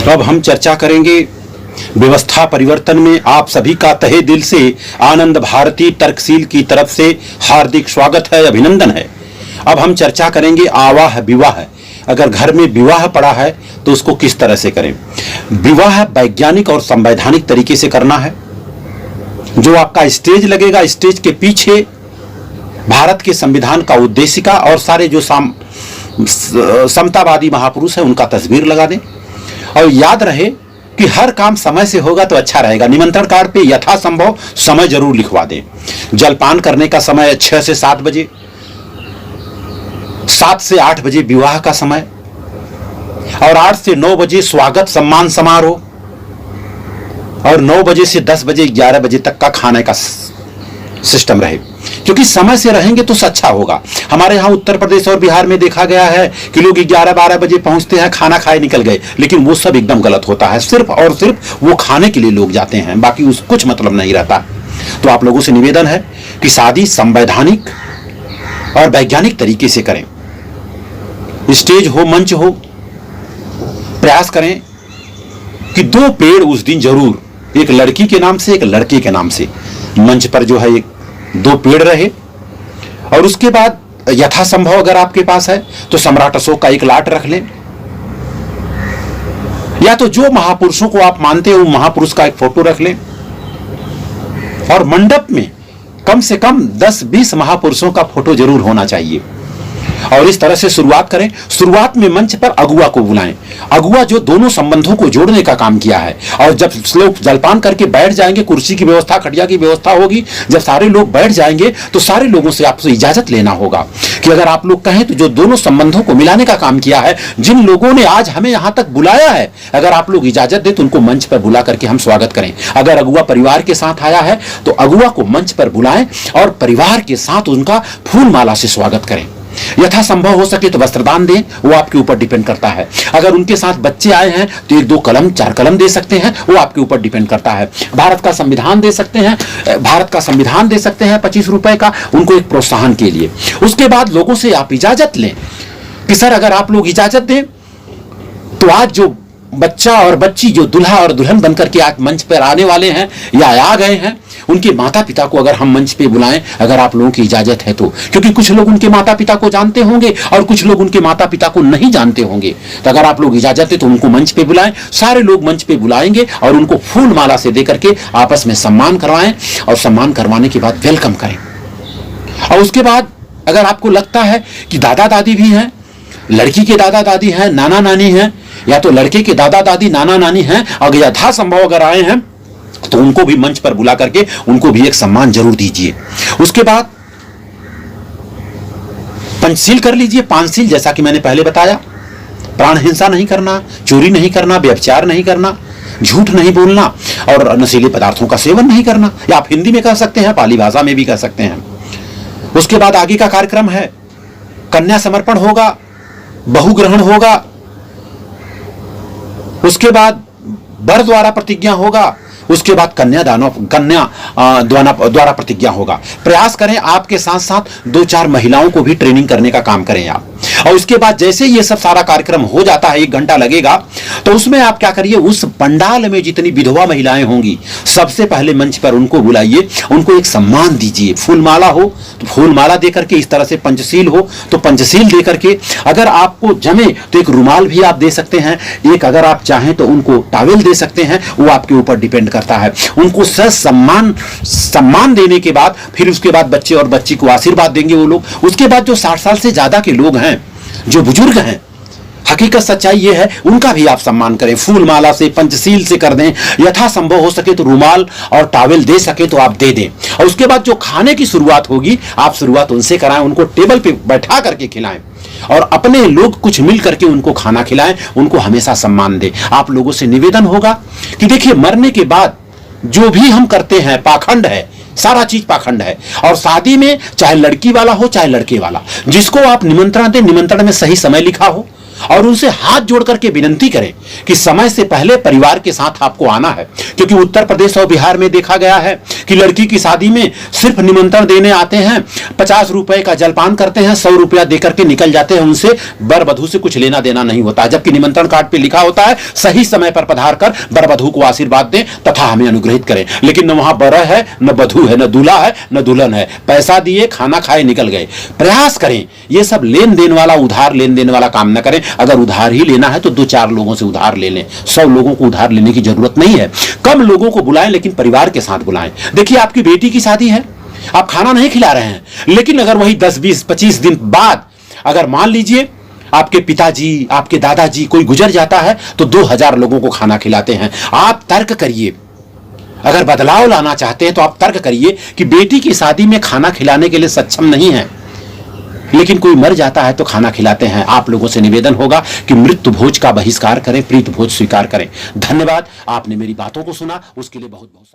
अब हम चर्चा करेंगे व्यवस्था परिवर्तन में आप सभी का तहे दिल से आनंद भारती तर्कशील की तरफ से हार्दिक स्वागत है, अभिनंदन है। अब हम चर्चा करेंगे आवाह विवाह। अगर घर में विवाह पड़ा है तो उसको किस तरह से करें। विवाह वैज्ञानिक और संवैधानिक तरीके से करना है। जो आपका स्टेज लगेगा, स्टेज के पीछे भारत के संविधान का उद्देशिका और सारे जो समतावादी महापुरुष हैं उनका तस्वीर लगा दें। और याद रहे कि हर काम समय से होगा तो अच्छा रहेगा। निमंत्रण कार्ड पे यथासंभव समय जरूर लिखवा दें। जलपान करने का समय 6 से 7 बजे, 7 से 8 बजे विवाह का समय और 8 से 9 बजे स्वागत सम्मान समारोह और 9 बजे से 10 बजे 11 बजे तक का खाने का सिस्टम रहे। क्योंकि समय से रहेंगे तो अच्छा होगा। हमारे यहाँ उत्तर प्रदेश और बिहार में देखा गया है कि लोग 11-12 बजे पहुंचते हैं, खाना खाए निकल गए, लेकिन वो सब एकदम गलत होता है। सिर्फ और सिर्फ वो खाने के लिए लोग जाते हैं, बाकी उस कुछ मतलब नहीं रहता। तो आप लोगों से निवेदन है कि शादी संवैधानिक और वैज्ञानिक तरीके से करें। स्टेज हो, मंच हो, प्रयास करें कि 2 पेड़ उस दिन जरूर, एक लड़की के नाम से एक लड़के के नाम से, मंच पर जो है 2 पेड़ रहे। और उसके बाद यथासंभव अगर आपके पास है तो सम्राट अशोक का एक लाट रख लें, या तो जो महापुरुषों को आप मानते हो महापुरुष का एक फोटो रख लें। और मंडप में कम से कम 10-20 महापुरुषों का फोटो जरूर होना चाहिए। और इस तरह से शुरुआत करें। शुरुआत में मंच पर अगुआ को बुलाएं। अगुआ जो दोनों संबंधों को जोड़ने का काम किया है। और जब लोग जलपान करके बैठ जाएंगे, कुर्सी की व्यवस्था, खटिया की व्यवस्था होगी, जब सारे लोग बैठ जाएंगे तो सारे लोगों से आपसे इजाजत लेना होगा कि अगर आप लोग कहें तो जो दोनों संबंधों को मिलाने का काम किया है, जिन लोगों ने आज हमें यहां तक बुलाया है, अगर आप लोग इजाजत दें तो उनको मंच पर बुला करके हम स्वागत करें। अगर अगुआ परिवार के साथ आया है तो अगुआ को मंच पर बुलाएं और परिवार के साथ उनका फूल माला से स्वागत करें। यथासंभव हो सके तो वस्त्रदान दें, वो आपके ऊपर डिपेंड करता है। अगर उनके साथ बच्चे आए हैं तो 1-2 कलम 4 कलम दे सकते हैं, वो आपके ऊपर डिपेंड करता है। भारत का संविधान दे सकते हैं, 25 रुपए का, उनको एक प्रोत्साहन के लिए। उसके बाद लोगों से आप इजाजत लें कि सर अगर आप लोग इजाजत दें तो आज जो बच्चा और बच्ची जो दुल्हा और दुल्हन बनकर के आज मंच पर आने वाले हैं या आ गए हैं, उनके माता पिता को अगर हम मंच पे बुलाएं, अगर आप लोगों की इजाजत है तो। क्योंकि कुछ लोग उनके माता पिता को जानते होंगे और कुछ लोग उनके माता पिता को नहीं जानते होंगे। तो अगर आप लोग इजाजत है तो उनको मंच पे बुलाएं। सारे लोग मंच पे बुलाएंगे और उनको फूल माला से देकर के आपस में सम्मान करवाएं और सम्मान करवाने के बाद वेलकम करें। और उसके बाद अगर आपको लगता है कि दादा दादी भी हैं, लड़की के दादा दादी हैं, नाना नानी हैं, या तो लड़के के दादा दादी नाना नानी हैं, अगर यथासंभव अगर आए हैं तो उनको भी मंच पर बुला करके उनको भी एक सम्मान जरूर दीजिए। उसके बाद पंचशील कर लीजिए। 5 शील जैसा कि मैंने पहले बताया, प्राण हिंसा नहीं करना, चोरी नहीं करना, व्यभिचार नहीं करना, झूठ नहीं बोलना और नशीले पदार्थों का सेवन नहीं करना। या आप हिंदी में कह सकते हैं, पाली भाषा में भी कह सकते हैं। उसके बाद आगे का कार्यक्रम है, कन्या समर्पण होगा, बहु ग्रहण होगा, उसके बाद वर द्वारा प्रतिज्ञा होगा, उसके बाद कन्या द्वारा प्रतिज्ञा होगा। प्रयास करें आपके साथ साथ 2-4 महिलाओं को भी ट्रेनिंग करने का काम करें आप। और उसके बाद जैसे ये सब सारा कार्यक्रम हो जाता है, 1 घंटा लगेगा, तो उसमें आप क्या करिए, उस पंडाल में जितनी विधवा महिलाएं होंगी सबसे पहले मंच पर उनको बुलाइए, उनको एक सम्मान दीजिए। फूल माला हो तो फूल माला देकर के, इस तरह से पंचशील हो तो पंचशील देकर के, अगर आपको जमे तो एक रुमाल भी आप दे सकते हैं, एक अगर आप चाहें तो उनको टॉवेल दे सकते हैं, वो आपके ऊपर डिपेंड करता है। उनको सम्मान देने के बाद फिर उसके बाद बच्चे और बच्ची को आशीर्वाद देंगे वो लोग। उसके बाद जो 60 साल से ज्यादा के लोग हैं, जो बुजुर्ग हैं, हकीकत सच्चाई ये है, उनका भी आप सम्मान करें। फूल माला से, पंचशील से कर दें। यथासंभव हो सके तो रुमाल और टॉवेल दे सके तो आप दे दें। और उसके बाद जो खाने की शुरुआत होगी, आप शुरुआत उनसे कराएं, उनको टेबल पे बैठा करके खिलाएं और अपने लोग कुछ मिल करके उनको खाना खिलाएं, उनको हमेशा सम्मान दें। आप लोगों से निवेदन होगा कि देखिए, मरने के बाद जो भी हम करते हैं पाखंड है, सारा चीज पाखंड है। और शादी में चाहे लड़की वाला हो चाहे लड़के वाला, जिसको आप निमंत्रण दें, निमंत्रण में सही समय लिखा हो, और उनसे हाथ जोड़ करके विनती करें कि समय से पहले परिवार के साथ आपको आना है। क्योंकि उत्तर प्रदेश और बिहार में देखा गया है कि लड़की की शादी में सिर्फ निमंत्रण देने आते हैं, 50 रुपए का जलपान करते हैं, 100 रुपया देकर के निकल जाते हैं, उनसे वर वधू से कुछ लेना देना नहीं होता। जबकि निमंत्रण कार्ड पे लिखा होता है सही समय पर पधार कर वर वधू को आशीर्वाद दें तथा हमें अनुग्रहित करें। लेकिन न वहां वर है, न वधू है, न दूल्हा है, न दुल्हन है। पैसा दिए, खाना खाए, निकल गए। प्रयास करें ये सब लेन देन वाला, उधार लेन देन वाला काम न करें। अगर उधार ही लेना है तो 2-4 लोगों से उधार ले लें, 100 लोगों को उधार लेने की जरूरत नहीं है। कम लोगों को बुलाएं लेकिन परिवार के साथ बुलाएं। देखिए आपकी बेटी की शादी है, आप खाना नहीं खिला रहे हैं, लेकिन अगर वही 10, 20, 25 दिन बाद अगर मान लीजिए आपके पिताजी, आपके दादाजी कोई गुजर जाता है तो 2000 लोगों को खाना खिलाते हैं। आप तर्क करिए, अगर बदलाव लाना चाहते हैं तो आप तर्क करिए कि बेटी की शादी में खाना खिलाने के लिए सक्षम नहीं है, लेकिन कोई मर जाता है तो खाना खिलाते हैं। आप लोगों से निवेदन होगा कि मृत्यु भोज का बहिष्कार करें, प्रीत भोज स्वीकार करें। धन्यवाद, आपने मेरी बातों को सुना, उसके लिए बहुत बहुत